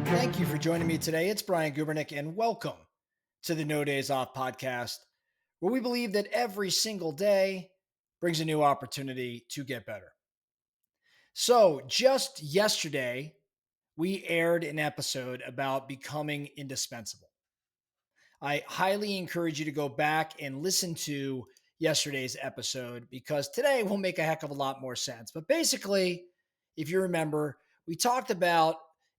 Thank you for joining me today. It's Brian Gubernick, and welcome to the No Days Off podcast, where we believe that every single day brings a new opportunity to get better. So, just yesterday, we aired an episode about becoming indispensable. I highly encourage you to go back and listen to yesterday's episode because today will make a heck of a lot more sense. But basically, if you remember, we talked about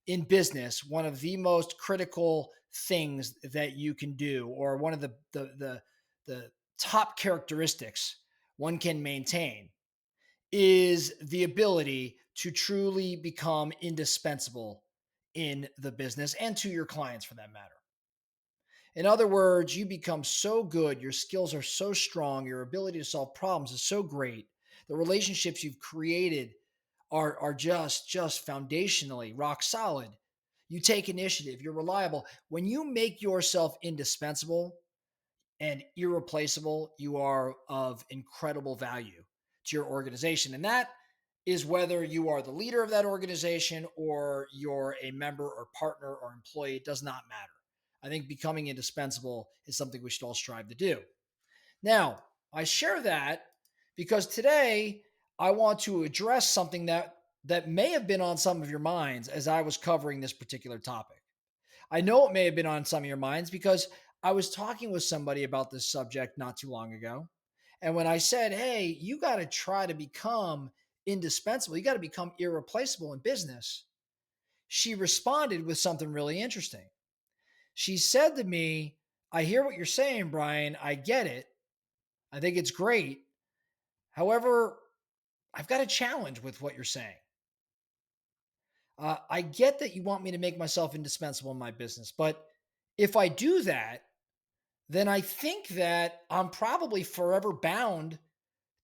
in business one of the most critical things that you can do, or one of the top characteristics one can maintain, is the ability to truly become indispensable in the business and to your clients for that matter. In other words, you become so good, your skills are so strong, your ability to solve problems is so great. The relationships you've created are just foundationally rock solid. You take initiative, you're reliable. When you make yourself indispensable and irreplaceable, you are of incredible value to your organization. And that is whether you are the leader of that organization or you're a member or partner or employee, it does not matter. I think becoming indispensable is something we should all strive to do. Now, I share that because today I want to address something that may have been on some of your minds as I was covering this particular topic. I know it may have been on some of your minds because I was talking with somebody about this subject not too long ago. And when I said, hey, you got to try to become indispensable, you got to become irreplaceable in business, she responded with something really interesting. She said to me, I hear what you're saying, Brian. I get it. I think it's great. However, I've got a challenge with what you're saying. I get that you want me to make myself indispensable in my business, but if I do that, then I think that I'm probably forever bound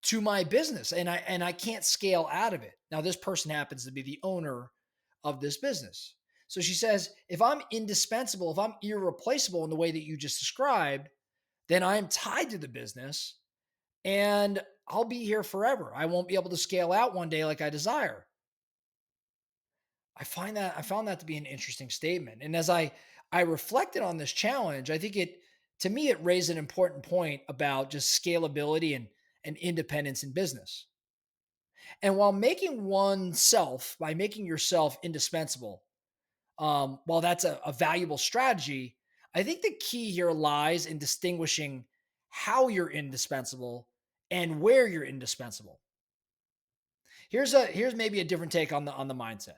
to my business and I can't scale out of it. Now this person happens to be the owner of this business. So she says, if I'm indispensable, if I'm irreplaceable in the way that you just described, then I'm tied to the business and I'll be here forever. I won't be able to scale out one day like I desire. I found that to be an interesting statement. And as I reflected on this challenge, I think it to me it raised an important point about just scalability and independence in business. And while making oneself, by making yourself indispensable, while that's a valuable strategy, I think the key here lies in distinguishing how you're indispensable and where you're indispensable. Here's maybe a different take on the mindset.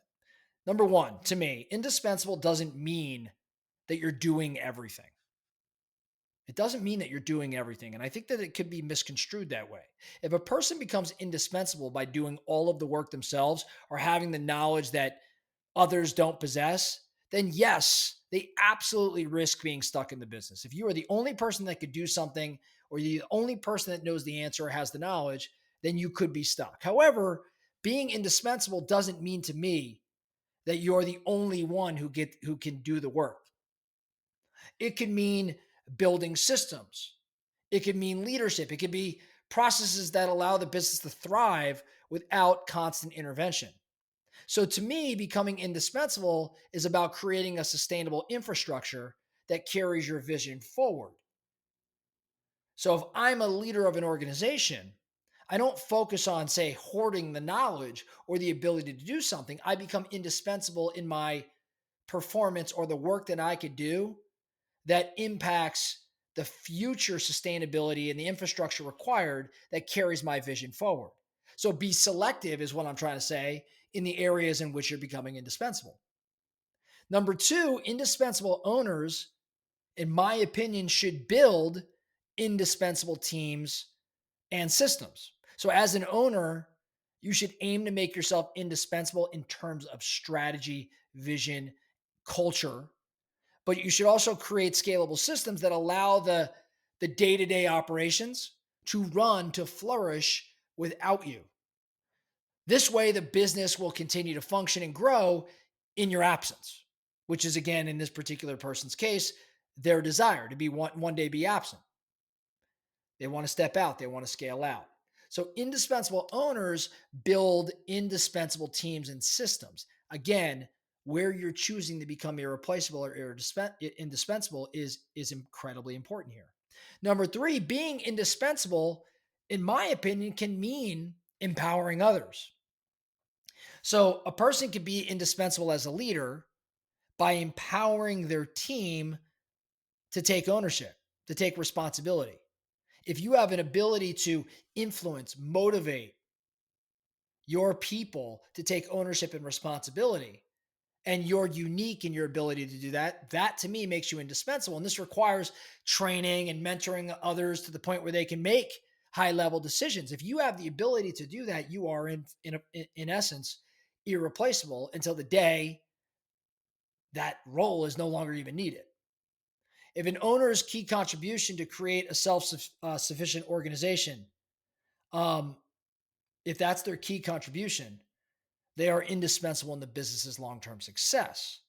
Number one, to me, indispensable doesn't mean that you're doing everything. It doesn't mean that you're doing everything. And I think that it could be misconstrued that way. If a person becomes indispensable by doing all of the work themselves or having the knowledge that others don't possess, then yes, they absolutely risk being stuck in the business. If you are the only person that could do something or you're the only person that knows the answer or has the knowledge, then you could be stuck. However, being indispensable doesn't mean to me that you're the only one who can do the work. It can mean building systems. It could mean leadership. It could be processes that allow the business to thrive without constant intervention. So to me, becoming indispensable is about creating a sustainable infrastructure that carries your vision forward. So if I'm a leader of an organization, I don't focus on, say, hoarding the knowledge or the ability to do something. I become indispensable in my performance or the work that I could do that impacts the future sustainability and the infrastructure required that carries my vision forward. So be selective, is what I'm trying to say, in the areas in which you're becoming indispensable. Number two, indispensable owners, in my opinion, should build indispensable teams and systems. So as an owner, you should aim to make yourself indispensable in terms of strategy, vision, culture, but you should also create scalable systems that allow the day-to-day operations to run, to flourish without you. This way, the business will continue to function and grow in your absence, which is, again, in this particular person's case, their desire to be one day be absent. They want to step out, they want to scale out. So indispensable owners build indispensable teams and systems. Again, where you're choosing to become irreplaceable or indispensable is incredibly important here. Number three, being indispensable, in my opinion, can mean empowering others. So a person can be indispensable as a leader by empowering their team to take ownership, to take responsibility. If you have an ability to influence, motivate your people to take ownership and responsibility, and you're unique in your ability to do that, that to me makes you indispensable. And this requires training and mentoring others to the point where they can make high level decisions. If you have the ability to do that, you are in essence irreplaceable until the day that role is no longer even needed. If an owner's key contribution to create a self-sufficient organization, um, if that's their key contribution, they are indispensable in the business's long-term success.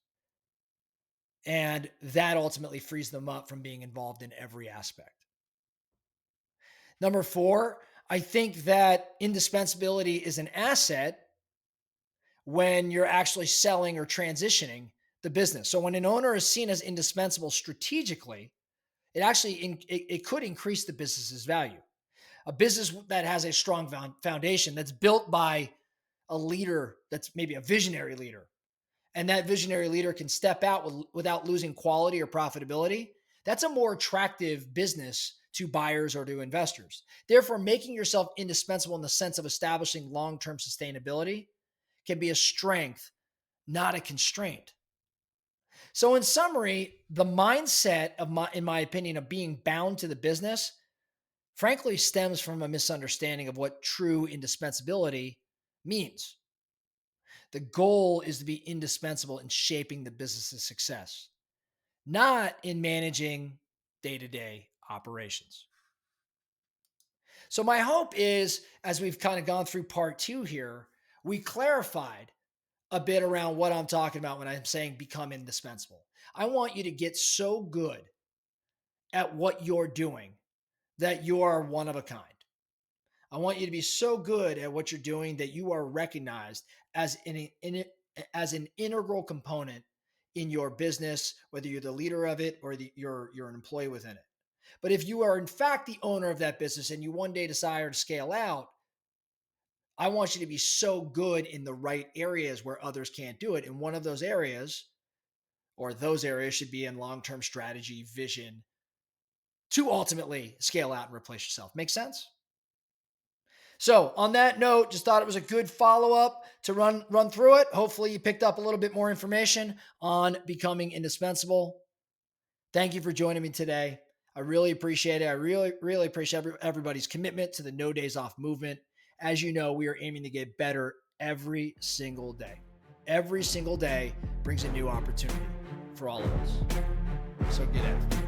And that ultimately frees them up from being involved in every aspect. Number four, I think that indispensability is an asset when you're actually selling or transitioning the business. So when an owner is seen as indispensable strategically, it could increase the business's value. A business that has a strong foundation that's built by a leader that's maybe a visionary leader, and that visionary leader can step out without losing quality or profitability, that's a more attractive business to buyers or to investors. Therefore, making yourself indispensable in the sense of establishing long-term sustainability can be a strength, not a constraint. So in summary, the mindset in my opinion, of being bound to the business, frankly, stems from a misunderstanding of what true indispensability means. The goal is to be indispensable in shaping the business's success, not in managing day-to-day operations. So my hope is, as we've kind of gone through part two here, we clarified a bit around what I'm talking about when I'm saying become indispensable. I want you to get so good at what you're doing that you are one of a kind. I want you to be so good at what you're doing that you are recognized as as an integral component in your business, whether you're the leader of it or you're an employee within it. But if you are in fact the owner of that business and you one day desire to scale out, I want you to be so good in the right areas where others can't do it. And one of those areas, or those areas, should be in long-term strategy, vision, to ultimately scale out and replace yourself. Make sense? So on that note, just thought it was a good follow-up to run through it. Hopefully you picked up a little bit more information on becoming indispensable. Thank you for joining me today. I really appreciate it. I really appreciate everybody's commitment to the No Days Off movement. As you know, we are aiming to get better every single day. Every single day brings a new opportunity for all of us. So get after it.